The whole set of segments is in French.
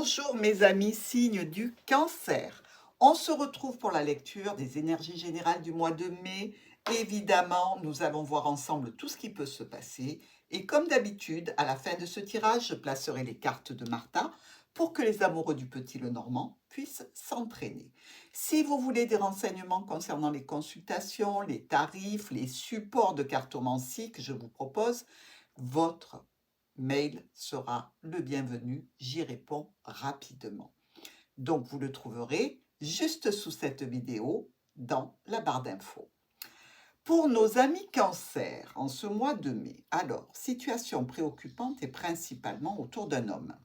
Bonjour mes amis, signes du cancer. On se retrouve pour la lecture des énergies générales du mois de mai. Évidemment, nous allons voir ensemble tout ce qui peut se passer. Et comme d'habitude, à la fin de ce tirage, je placerai les cartes de Martha pour que les amoureux du Petit Lenormand puissent s'entraîner. Si vous voulez des renseignements concernant les consultations, les tarifs, les supports de cartomancie que je vous propose, votre mail sera le bienvenu, j'y réponds rapidement. Donc vous le trouverez juste sous cette vidéo dans la barre d'infos. Pour nos amis cancer, en ce mois de mai, alors, situation préoccupante et principalement autour d'un homme.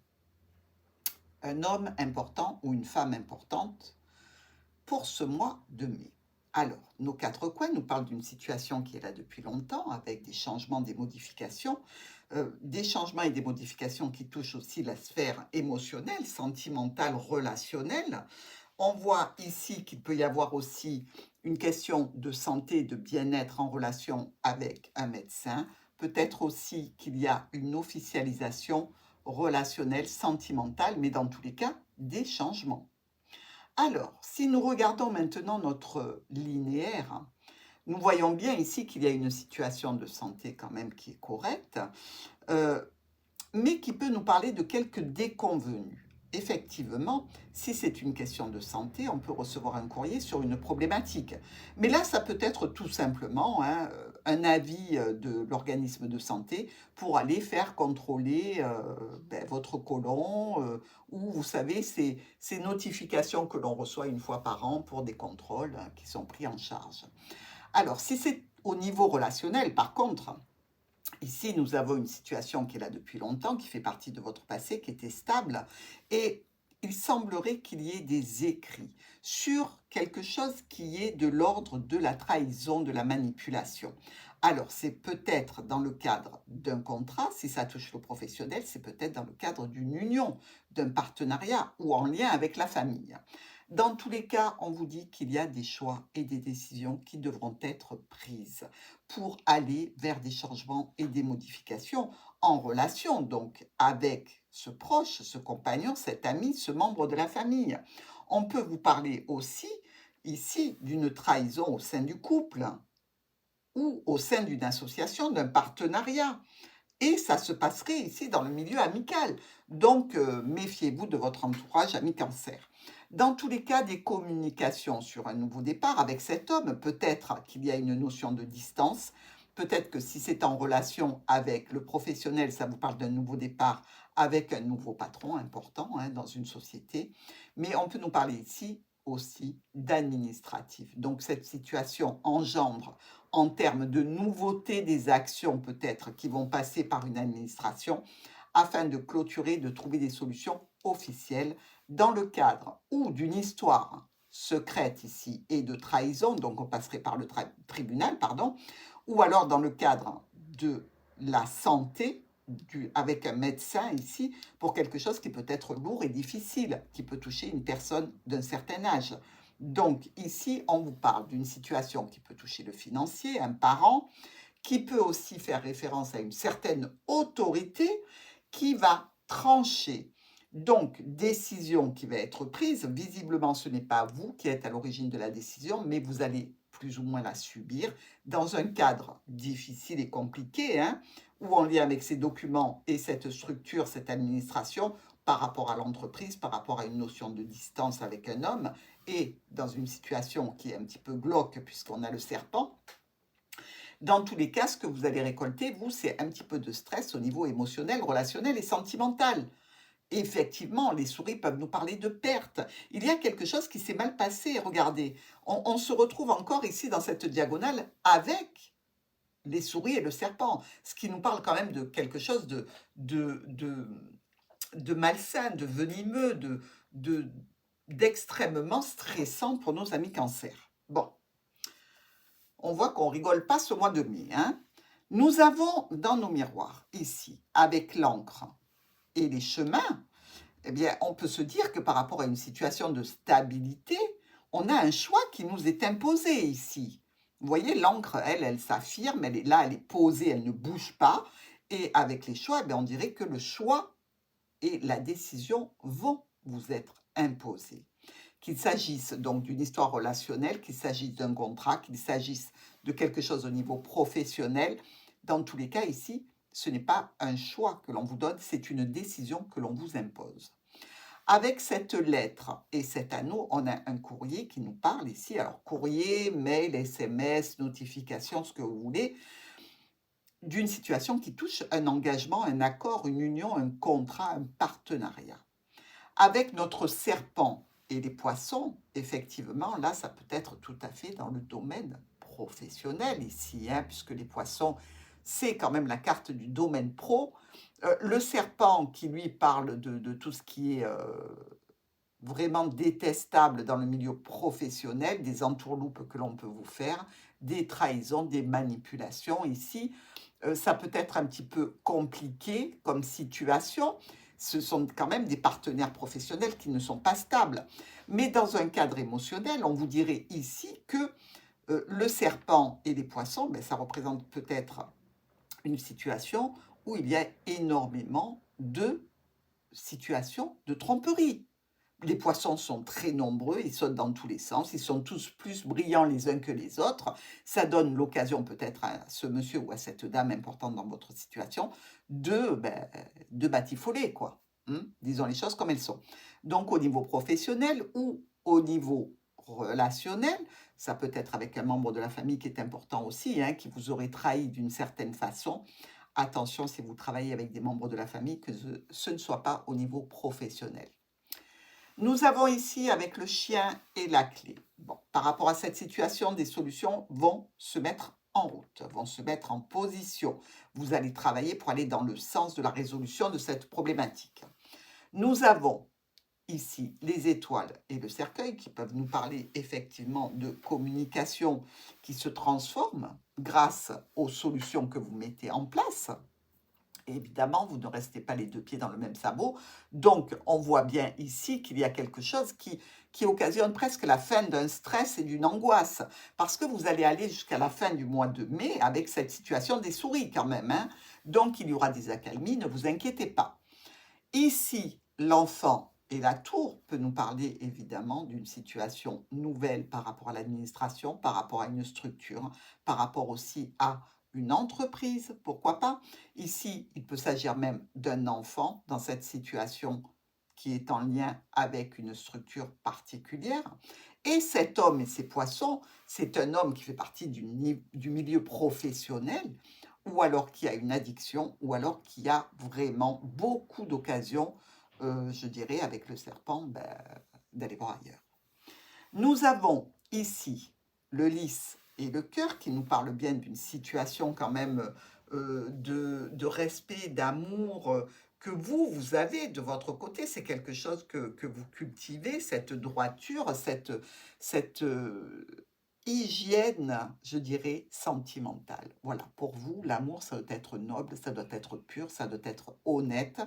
Un homme important ou une femme importante pour ce mois de mai. Alors, nos quatre coins nous parlent d'une situation qui est là depuis longtemps, avec des changements, des modifications, des changements et des modifications qui touchent aussi la sphère émotionnelle, sentimentale, relationnelle. On voit ici qu'il peut y avoir aussi une question de santé, de bien-être en relation avec un médecin. Peut-être aussi qu'il y a une officialisation relationnelle, sentimentale, mais dans tous les cas, des changements. Alors, si nous regardons maintenant notre linéaire, nous voyons bien ici qu'il y a une situation de santé quand même qui est correcte, euh, mais qui peut nous parler de quelques déconvenus. Effectivement, si c'est une question de santé, on peut recevoir un courrier sur une problématique. Mais là, ça peut être tout simplement un avis de l'organisme de santé pour aller faire contrôler votre côlon ou, vous savez, ces notifications que l'on reçoit une fois par an pour des contrôles qui sont pris en charge. Alors, si c'est au niveau relationnel, par contre, ici, nous avons une situation qui est là depuis longtemps, qui fait partie de votre passé, qui était stable, et il semblerait qu'il y ait des écrits sur quelque chose qui est de l'ordre de la trahison, de la manipulation. Alors, c'est peut-être dans le cadre d'un contrat, si ça touche le professionnel, c'est peut-être dans le cadre d'une union, d'un partenariat ou en lien avec la famille. Dans tous les cas, on vous dit qu'il y a des choix et des décisions qui devront être prises pour aller vers des changements et des modifications en relation, donc avec ce proche, ce compagnon, cet ami, ce membre de la famille. On peut vous parler aussi ici d'une trahison au sein du couple ou au sein d'une association, d'un partenariat. Et ça se passerait ici dans le milieu amical. Donc, méfiez-vous de votre entourage ami cancer. Dans tous les cas, des communications sur un nouveau départ avec cet homme, peut-être qu'il y a une notion de distance, peut-être que si c'est en relation avec le professionnel, ça vous parle d'un nouveau départ avec un nouveau patron important dans une société. Mais on peut nous parler ici aussi d'administratif. Donc, cette situation engendre en termes de nouveauté des actions peut-être qui vont passer par une administration afin de clôturer, de trouver des solutions officielles dans le cadre ou d'une histoire secrète ici et de trahison, donc on passerait par le tribunal, pardon, ou alors dans le cadre de la santé, avec un médecin ici, pour quelque chose qui peut être lourd et difficile, qui peut toucher une personne d'un certain âge. Donc ici, on vous parle d'une situation qui peut toucher le financier, un parent, qui peut aussi faire référence à une certaine autorité qui va trancher. Donc, décision qui va être prise, visiblement ce n'est pas vous qui êtes à l'origine de la décision, mais vous allez plus ou moins la subir dans un cadre difficile et compliqué, ou en lien avec ces documents et cette structure, cette administration, par rapport à l'entreprise, par rapport à une notion de distance avec un homme, et dans une situation qui est un petit peu glauque puisqu'on a le serpent. Dans tous les cas, ce que vous allez récolter, vous, c'est un petit peu de stress au niveau émotionnel, relationnel et sentimental. Effectivement, les souris peuvent nous parler de perte. Il y a quelque chose qui s'est mal passé. Regardez, on se retrouve encore ici dans cette diagonale avec les souris et le serpent, ce qui nous parle quand même de quelque chose de, de, de malsain, de venimeux, de, d'extrêmement stressant pour nos amis cancer. Bon, on voit qu'on rigole pas ce mois de mai. Nous avons dans nos miroirs, ici, avec l'encre et les chemins, eh bien, on peut se dire que par rapport à une situation de stabilité, on a un choix qui nous est imposé ici. Vous voyez, l'encre, elle s'affirme, elle est là, elle est posée, elle ne bouge pas. Et avec les choix, eh bien, on dirait que le choix et la décision vont vous être imposé. Qu'il s'agisse donc d'une histoire relationnelle, qu'il s'agisse d'un contrat, qu'il s'agisse de quelque chose au niveau professionnel, dans tous les cas ici, ce n'est pas un choix que l'on vous donne, c'est une décision que l'on vous impose. Avec cette lettre et cet anneau, on a un courrier qui nous parle ici. Alors, courrier, mail, SMS, notification, ce que vous voulez, d'une situation qui touche un engagement, un accord, une union, un contrat, un partenariat. Avec notre serpent et les poissons, effectivement, là, ça peut être tout à fait dans le domaine professionnel ici, hein, puisque les poissons, c'est quand même la carte du domaine pro. Le serpent qui, lui, parle de tout ce qui est vraiment détestable dans le milieu professionnel, des entourloupes que l'on peut vous faire, des trahisons, des manipulations. Ici, ça peut être un petit peu compliqué comme situation. Ce sont quand même des partenaires professionnels qui ne sont pas stables. Mais dans un cadre émotionnel, on vous dirait ici que le serpent et les poissons, ben, ça représente peut-être une situation où il y a énormément de situations de tromperie. Les poissons sont très nombreux, ils sautent dans tous les sens, ils sont tous plus brillants les uns que les autres. Ça donne l'occasion peut-être à ce monsieur ou à cette dame importante dans votre situation de batifoler, quoi. Disons les choses comme elles sont. Donc au niveau professionnel ou au niveau relationnel, ça peut être avec un membre de la famille qui est important aussi, hein, qui vous aurait trahi d'une certaine façon. Attention si vous travaillez avec des membres de la famille que ce ne soit pas au niveau professionnel. Nous avons ici avec le chien et la clé. Bon, par rapport à cette situation, des solutions vont se mettre en route, vont se mettre en position. Vous allez travailler pour aller dans le sens de la résolution de cette problématique. Nous avons ici les étoiles et le cercueil qui peuvent nous parler effectivement de communication qui se transforme grâce aux solutions que vous mettez en place. Évidemment, vous ne restez pas les deux pieds dans le même sabot. Donc, on voit bien ici qu'il y a quelque chose qui occasionne presque la fin d'un stress et d'une angoisse. Parce que vous allez aller jusqu'à la fin du mois de mai avec cette situation des souris quand même, hein. Donc, il y aura des accalmies, ne vous inquiétez pas. Ici, l'enfant et la tour peut nous parler évidemment d'une situation nouvelle par rapport à l'administration, par rapport à une structure, par rapport aussi à une entreprise, pourquoi pas. Ici, il peut s'agir même d'un enfant dans cette situation qui est en lien avec une structure particulière. Et cet homme et ces poissons, c'est un homme qui fait partie du milieu professionnel, ou alors qui a une addiction, ou alors qui a vraiment beaucoup d'occasions, je dirais, avec le serpent, d'aller voir ailleurs. Nous avons ici le lys et le cœur qui nous parlent bien d'une situation quand même de respect, d'amour que vous avez de votre côté. C'est quelque chose que vous cultivez, cette droiture, cette hygiène, je dirais, sentimentale. Voilà, pour vous, l'amour, ça doit être noble, ça doit être pur, ça doit être honnête.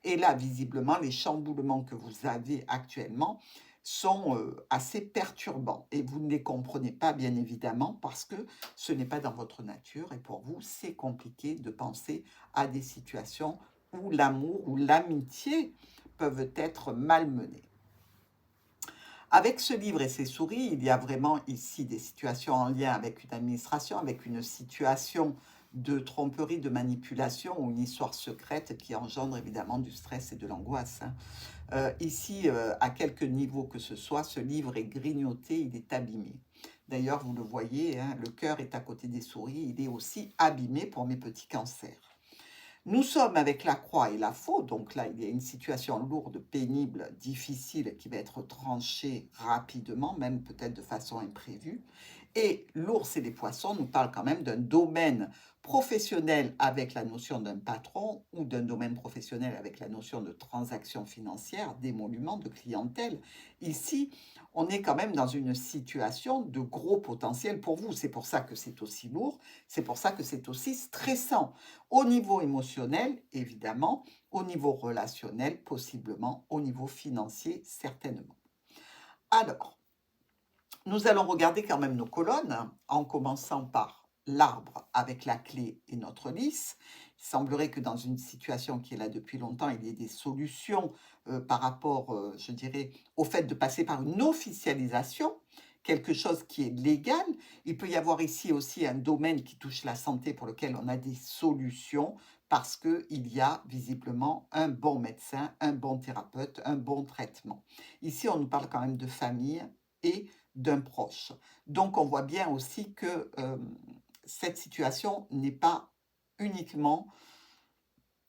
Et là, visiblement, les chamboulements que vous avez actuellement sont assez perturbants. Et vous ne les comprenez pas, bien évidemment, parce que ce n'est pas dans votre nature. Et pour vous, c'est compliqué de penser à des situations où l'amour ou l'amitié peuvent être malmenés. Avec ce livre et ces souris, il y a vraiment ici des situations en lien avec une administration, avec une situation de tromperie, de manipulation ou une histoire secrète qui engendre évidemment du stress et de l'angoisse, hein. Ici, à quelque niveau que ce soit, ce livre est grignoté, il est abîmé. D'ailleurs, vous le voyez, hein, le cœur est à côté des souris, il est aussi abîmé pour mes petits cancers. Nous sommes avec la croix et la faux, donc là, il y a une situation lourde, pénible, difficile, qui va être tranchée rapidement, même peut-être de façon imprévue. Et l'ours et les poissons nous parlent quand même d'un domaine professionnel avec la notion d'un patron ou d'un domaine professionnel avec la notion de transaction financière, d'émolument, de clientèle. Ici, on est quand même dans une situation de gros potentiel pour vous. C'est pour ça que c'est aussi lourd, c'est pour ça que c'est aussi stressant. Au niveau émotionnel, évidemment, au niveau relationnel, possiblement, au niveau financier, certainement. Alors, nous allons regarder quand même nos colonnes, en commençant par l'arbre avec la clé et notre lys. semblerait que dans une situation qui est là depuis longtemps, il y ait des solutions, par rapport, je dirais, au fait de passer par une officialisation, quelque chose qui est légal. Il peut y avoir ici aussi un domaine qui touche la santé pour lequel on a des solutions parce qu'il y a visiblement un bon médecin, un bon thérapeute, un bon traitement. Ici, on nous parle quand même de famille et d'un proche. Donc on voit bien aussi que, cette situation n'est pas uniquement,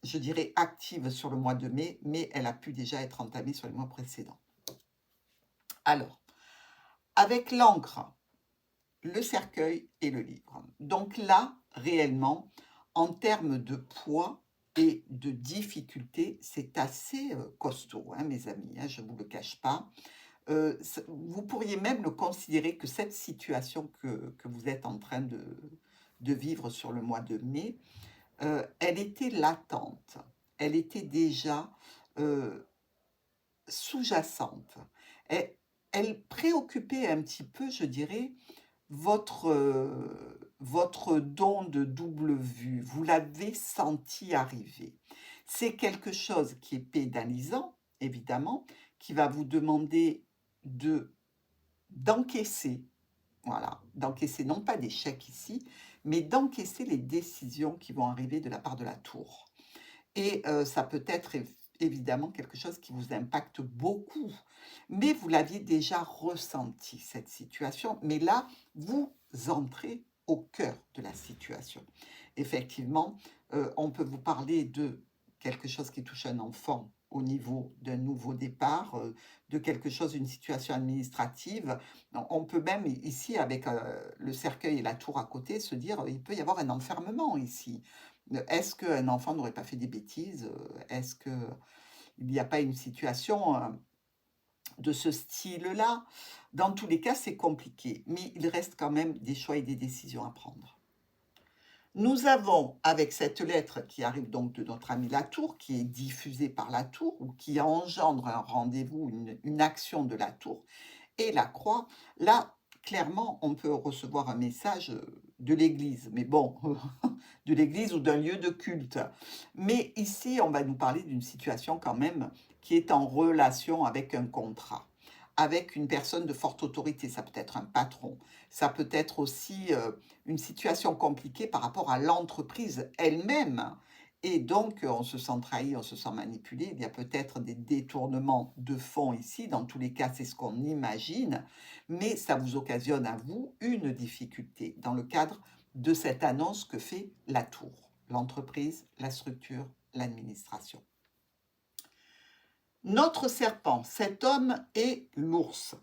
je dirais, active sur le mois de mai, mais elle a pu déjà être entamée sur les mois précédents. Alors, avec l'encre, le cercueil et le livre. Donc là, réellement, en termes de poids et de difficulté, c'est assez, costaud, hein, mes amis, hein, je ne vous le cache pas. Vous pourriez même le considérer que cette situation que vous êtes en train de vivre sur le mois de mai, elle était latente. Elle était déjà, sous-jacente. Et elle préoccupait un petit peu, je dirais, votre don de double vue. Vous l'avez senti arriver. C'est quelque chose qui est pénalisant, évidemment, qui va vous demander de d'encaisser, voilà, d'encaisser non pas des chèques ici, mais d'encaisser les décisions qui vont arriver de la part de la tour. Et ça peut être évidemment quelque chose qui vous impacte beaucoup. Mais vous l'aviez déjà ressenti, cette situation. Mais là, vous entrez au cœur de la situation. Effectivement, on peut vous parler de quelque chose qui touche un enfant au niveau d'un nouveau départ, de quelque chose, une situation administrative. On peut même ici, avec le cercueil et la tour à côté, se dire, il peut y avoir un enfermement ici. Est-ce qu'un enfant n'aurait pas fait des bêtises? Est-ce qu'il n'y a pas une situation de ce style-là? Dans tous les cas, c'est compliqué, mais il reste quand même des choix et des décisions à prendre. Nous avons, avec cette lettre qui arrive donc de notre ami Latour, qui est diffusée par Latour, ou qui engendre un rendez-vous, une action de Latour, et la croix. Là, clairement, on peut recevoir un message de l'Église, mais bon, de l'Église ou d'un lieu de culte. Mais ici, on va nous parler d'une situation quand même qui est en relation avec un contrat, avec une personne de forte autorité. Ça peut être un patron, ça peut être aussi une situation compliquée par rapport à l'entreprise elle-même. Et donc, on se sent trahi, on se sent manipulé. Il y a peut-être des détournements de fonds ici. Dans tous les cas, c'est ce qu'on imagine. Mais ça vous occasionne à vous une difficulté dans le cadre de cette annonce que fait la tour, l'entreprise, la structure, l'administration. Notre serpent, cet homme est l'ours.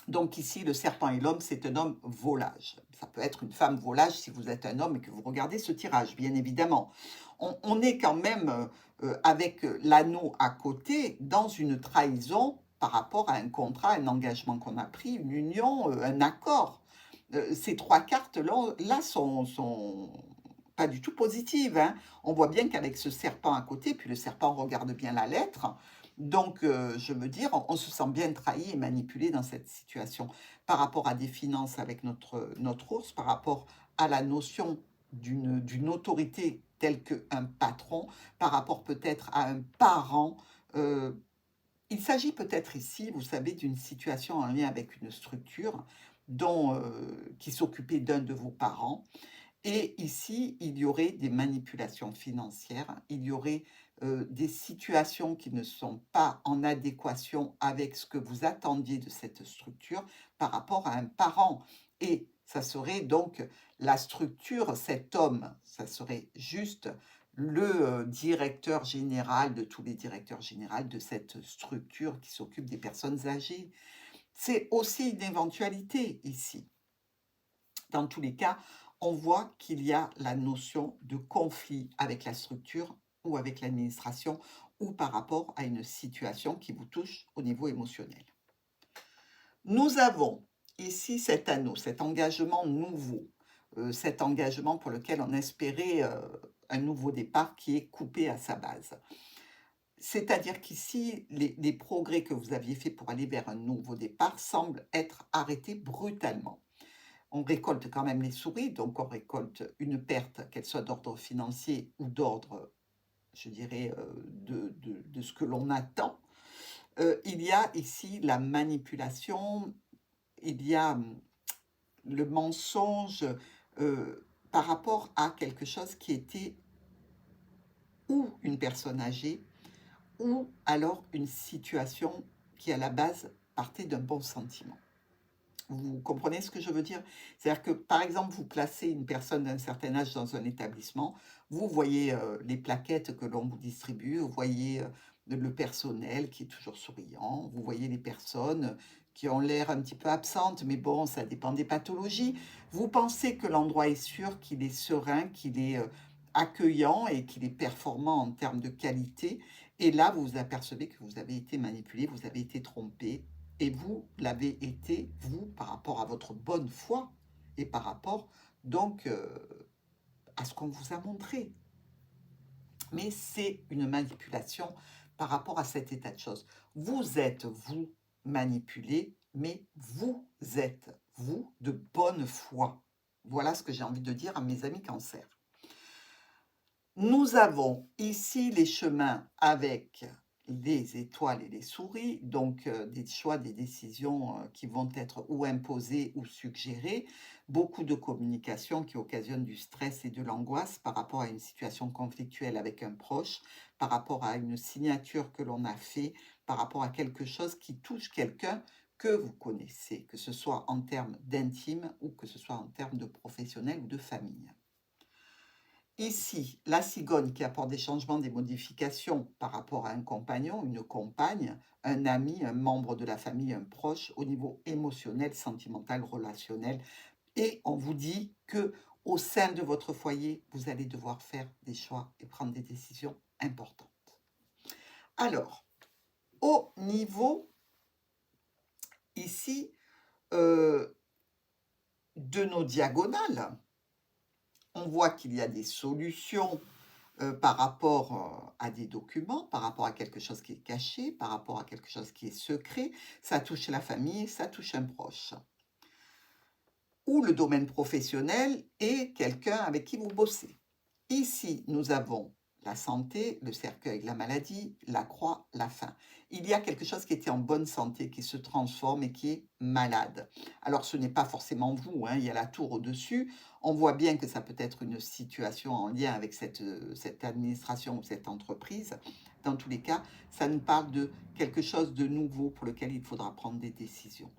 Donc ici, le serpent et l'homme, c'est un homme volage. Ça peut être une femme volage si vous êtes un homme et que vous regardez ce tirage, bien évidemment. On est quand même, avec l'anneau à côté, dans une trahison par rapport à un contrat, un engagement qu'on a pris, une union, un accord. Ces trois cartes-là sont pas du tout positives, hein. On voit bien qu'avec ce serpent à côté, puis le serpent regarde bien la lettre, donc, je veux dire, on se sent bien trahi et manipulé dans cette situation. Par rapport à des finances avec notre ours, par rapport à la notion d'une autorité telle qu'un patron, par rapport peut-être à un parent. Il s'agit peut-être ici, vous savez, d'une situation en lien avec une structure qui s'occupait d'un de vos parents. Et ici, il y aurait des manipulations financières, il y aurait des situations qui ne sont pas en adéquation avec ce que vous attendiez de cette structure par rapport à un parent. Et ça serait donc la structure, cet homme, ça serait juste le directeur général de tous les directeurs généraux de cette structure qui s'occupe des personnes âgées. C'est aussi une éventualité ici. Dans tous les cas, on voit qu'il y a la notion de conflit avec la structure ou avec l'administration ou par rapport à une situation qui vous touche au niveau émotionnel. Nous avons ici cet anneau, cet engagement nouveau, cet engagement pour lequel on espérait un nouveau départ qui est coupé à sa base. C'est-à-dire qu'ici, les progrès que vous aviez faits pour aller vers un nouveau départ semblent être arrêtés brutalement. on récolte quand même les souris, donc on récolte une perte, qu'elle soit d'ordre financier ou d'ordre, je dirais, de ce que l'on attend. Il y a ici la manipulation, il y a le mensonge par rapport à quelque chose qui était ou une personne âgée, ou alors une situation qui à la base partait d'un bon sentiment. Vous comprenez ce que je veux dire? C'est-à-dire que, par exemple, vous placez une personne d'un certain âge dans un établissement, vous voyez les plaquettes que l'on vous distribue, vous voyez le personnel qui est toujours souriant, vous voyez les personnes qui ont l'air un petit peu absentes, mais bon, ça dépend des pathologies. Vous pensez que l'endroit est sûr, qu'il est serein, qu'il est accueillant et qu'il est performant en termes de qualité. Et là, vous vous apercevez que vous avez été manipulé, vous avez été trompé, et vous l'avez été, vous, par rapport à votre bonne foi et par rapport donc à ce qu'on vous a montré. Mais c'est une manipulation par rapport à cet état de choses. Vous êtes, vous, manipulé, mais vous êtes, vous, de bonne foi. Voilà ce que j'ai envie de dire à mes amis cancer. Nous avons ici les chemins avec les étoiles et les souris, donc des choix, des décisions qui vont être ou imposées ou suggérées, beaucoup de communication qui occasionne du stress et de l'angoisse par rapport à une situation conflictuelle avec un proche, par rapport à une signature que l'on a fait, par rapport à quelque chose qui touche quelqu'un que vous connaissez, que ce soit en termes d'intime ou que ce soit en termes de professionnel ou de famille. Ici, la cigogne qui apporte des changements, des modifications par rapport à un compagnon, une compagne, un ami, un membre de la famille, un proche, au niveau émotionnel, sentimental, relationnel. Et on vous dit que au sein de votre foyer, vous allez devoir faire des choix et prendre des décisions importantes. Alors, au niveau ici de nos diagonales, on voit qu'il y a des solutions par rapport à des documents, par rapport à quelque chose qui est caché, par rapport à quelque chose qui est secret. Ça touche la famille, ça touche un proche. Ou le domaine professionnel et quelqu'un avec qui vous bossez. Ici, nous avons la santé, le cercueil, la maladie, la croix, la faim. Il y a quelque chose qui était en bonne santé, qui se transforme et qui est malade. Alors, ce n'est pas forcément vous, hein, il y a la tour au-dessus. On voit bien que ça peut être une situation en lien avec cette administration ou cette entreprise. Dans tous les cas, ça nous parle de quelque chose de nouveau pour lequel il faudra prendre des décisions.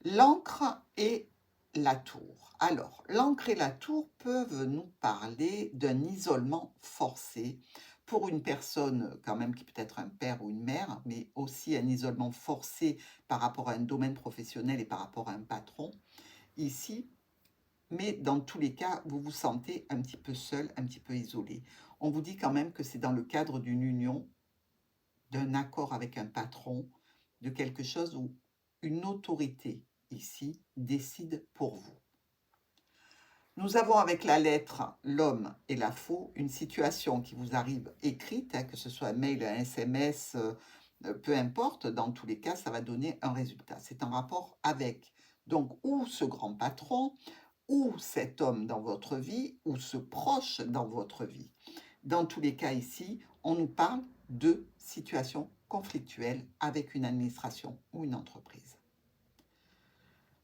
L'encre et la tour. Alors, l'encre et la tour peuvent nous parler d'un isolement forcé pour une personne quand même qui peut être un père ou une mère, mais aussi un isolement forcé par rapport à un domaine professionnel et par rapport à un patron ici. Mais dans tous les cas, vous vous sentez un petit peu seul, un petit peu isolé. On vous dit quand même que c'est dans le cadre d'une union, d'un accord avec un patron, de quelque chose où une autorité ici décide pour vous. Nous avons avec la lettre l'homme et la faux une situation qui vous arrive écrite, hein, que ce soit un mail, un SMS, peu importe, dans tous les cas, ça va donner un résultat. C'est en rapport avec donc ou ce grand patron, ou cet homme dans votre vie, ou ce proche dans votre vie. Dans tous les cas ici, on nous parle de situations conflictuelles avec une administration ou une entreprise.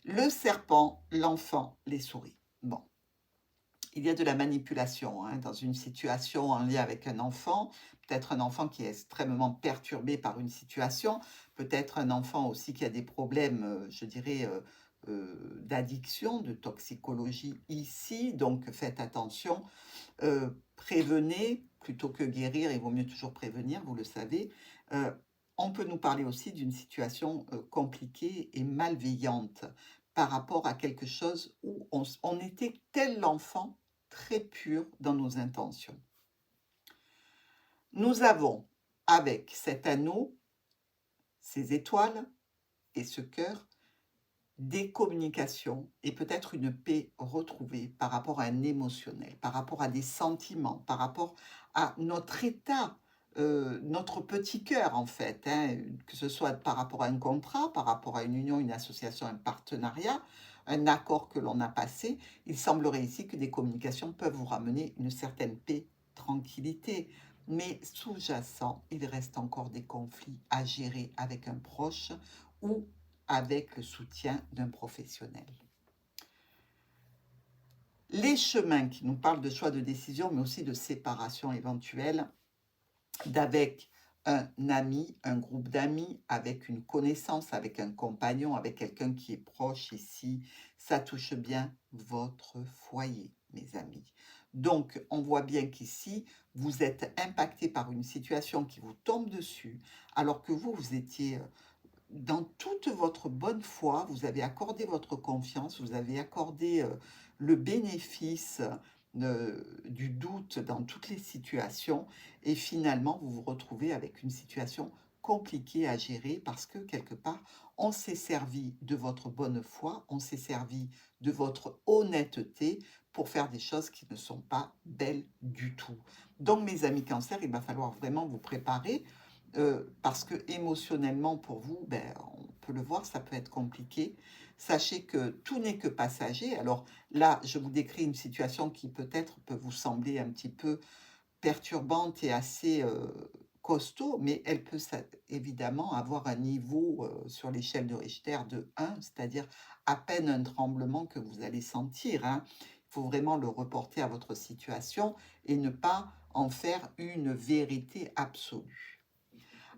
Le serpent, l'enfant, les souris. Bon, il y a de la manipulation hein, dans une situation en lien avec un enfant, peut-être un enfant qui est extrêmement perturbé par une situation, peut-être un enfant aussi qui a des problèmes, je dirais, d'addiction, de toxicologie ici, donc faites attention, prévenez plutôt que guérir, il vaut mieux toujours prévenir, vous le savez. On peut nous parler aussi d'une situation compliquée et malveillante par rapport à quelque chose où on était tel l'enfant très pur dans nos intentions. Nous avons avec cet anneau, ces étoiles et ce cœur, des communications et peut-être une paix retrouvée par rapport à un émotionnel, par rapport à des sentiments, par rapport à notre état notre petit cœur en fait, hein, que ce soit par rapport à un contrat, par rapport à une union, une association, un partenariat, un accord que l'on a passé. Il semblerait ici que des communications peuvent vous ramener une certaine paix, tranquillité, mais sous-jacent, il reste encore des conflits à gérer avec un proche ou avec le soutien d'un professionnel. Les chemins qui nous parlent de choix de décision, mais aussi de séparation éventuelle, d'avec un ami, un groupe d'amis, avec une connaissance, avec un compagnon, avec quelqu'un qui est proche ici, ça touche bien votre foyer, mes amis. Donc, on voit bien qu'ici, vous êtes impacté par une situation qui vous tombe dessus, alors que vous étiez dans toute votre bonne foi, vous avez accordé votre confiance, vous avez accordé le bénéfice du doute dans toutes les situations et finalement vous vous retrouvez avec une situation compliquée à gérer parce que quelque part on s'est servi de votre bonne foi, on s'est servi de votre honnêteté pour faire des choses qui ne sont pas belles du tout. Donc mes amis cancer, il va falloir vraiment vous préparer parce que émotionnellement pour vous, ben, on peut le voir, ça peut être compliqué. Sachez que tout n'est que passager. Alors là, je vous décris une situation qui peut-être peut vous sembler un petit peu perturbante et assez costaud, mais elle peut évidemment avoir un niveau sur l'échelle de Richter de 1, c'est-à-dire à peine un tremblement que vous allez sentir, hein. Il faut vraiment le reporter à votre situation et ne pas en faire une vérité absolue.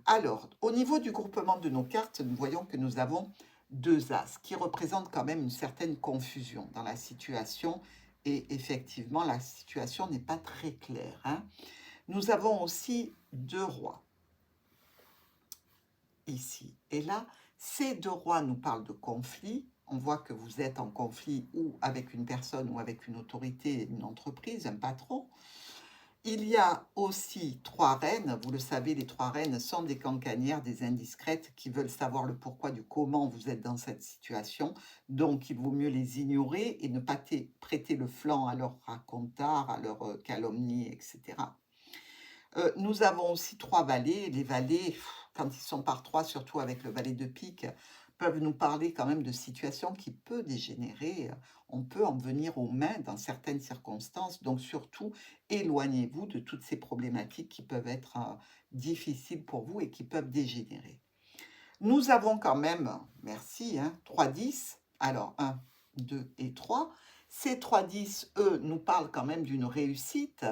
Alors, au niveau du groupement de nos cartes, nous voyons que nous avons 2 As, qui représentent quand même une certaine confusion dans la situation. Et effectivement, la situation n'est pas très claire, hein. Nous avons aussi 2 Rois, ici et là. Ces 2 Rois nous parlent de conflit. On voit que vous êtes en conflit ou avec une personne ou avec une autorité, une entreprise, un patron. Il y a aussi 3 reines. Vous le savez, les 3 reines sont des cancanières, des indiscrètes qui veulent savoir le pourquoi du comment vous êtes dans cette situation. Donc, il vaut mieux les ignorer et ne pas prêter le flanc à leurs racontars, à leurs calomnies, etc. Nous avons aussi 3 valets. Les valets, quand ils sont par 3, surtout avec le valet de pique, peuvent nous parler quand même de situations qui peuvent dégénérer. On peut en venir aux mains dans certaines circonstances. Donc surtout, éloignez-vous de toutes ces problématiques qui peuvent être difficiles pour vous et qui peuvent dégénérer. Nous avons quand même, merci, hein, 3 10. Alors 1, 2 et 3. Ces 3 10, eux, nous parlent quand même d'une réussite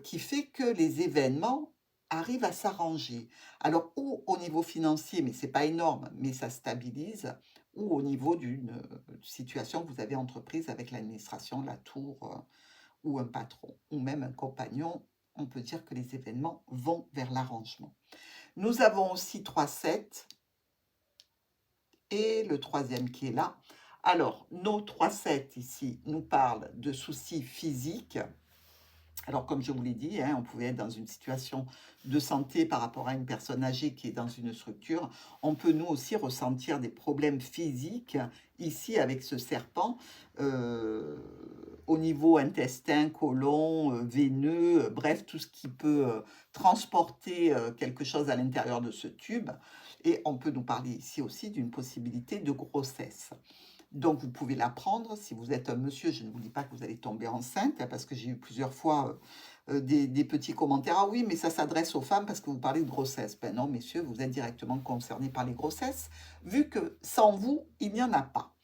qui fait que les événements arrivent à s'arranger. Alors, ou au niveau financier, mais ce n'est pas énorme, mais ça stabilise, ou au niveau d'une situation que vous avez entreprise avec l'administration, la tour, ou un patron, ou même un compagnon. On peut dire que les événements vont vers l'arrangement. Nous avons aussi 3 7 et le troisième qui est là. Alors, nos 3 7 ici nous parlent de soucis physiques. Alors, comme je vous l'ai dit, hein, on pouvait être dans une situation de santé par rapport à une personne âgée qui est dans une structure. On peut nous aussi ressentir des problèmes physiques ici avec ce serpent au niveau intestin, côlon, veineux, bref, tout ce qui peut transporter quelque chose à l'intérieur de ce tube. Et on peut nous parler ici aussi d'une possibilité de grossesse. Donc, vous pouvez la prendre. Si vous êtes un monsieur, je ne vous dis pas que vous allez tomber enceinte, hein, parce que j'ai eu plusieurs fois des petits commentaires. Ah oui, mais ça s'adresse aux femmes parce que vous parlez de grossesse. Ben non, messieurs, vous êtes directement concernés par les grossesses, vu que sans vous, il n'y en a pas.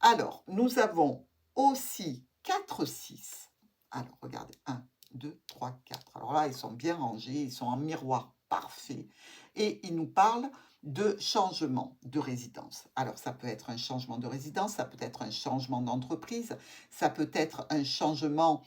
Alors, nous avons aussi 4 6. Alors, regardez, 1, 2, 3, 4. Alors là, ils sont bien rangés, ils sont en miroir parfait. Et ils nous parlent de changement de résidence. Alors, ça peut être un changement de résidence, ça peut être un changement d'entreprise, ça peut être un changement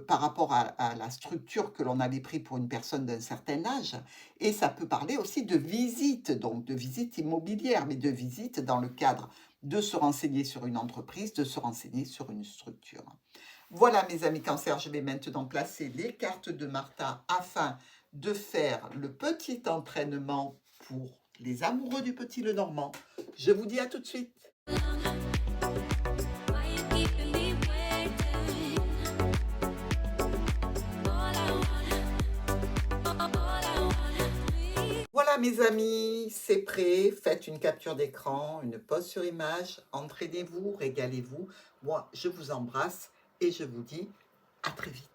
par rapport à la structure que l'on avait pris pour une personne d'un certain âge. Et ça peut parler aussi de visite, donc de visite immobilière, mais de visite dans le cadre de se renseigner sur une entreprise, de se renseigner sur une structure. Voilà mes amis cancer, je vais maintenant placer les cartes de Martha afin de faire le petit entraînement pour les amoureux du Petit Lenormand. Je vous dis à tout de suite. All I want Voilà mes amis, c'est prêt. Faites une capture d'écran, une pause sur image. Entraînez-vous, régalez-vous. Moi, je vous embrasse et je vous dis à très vite.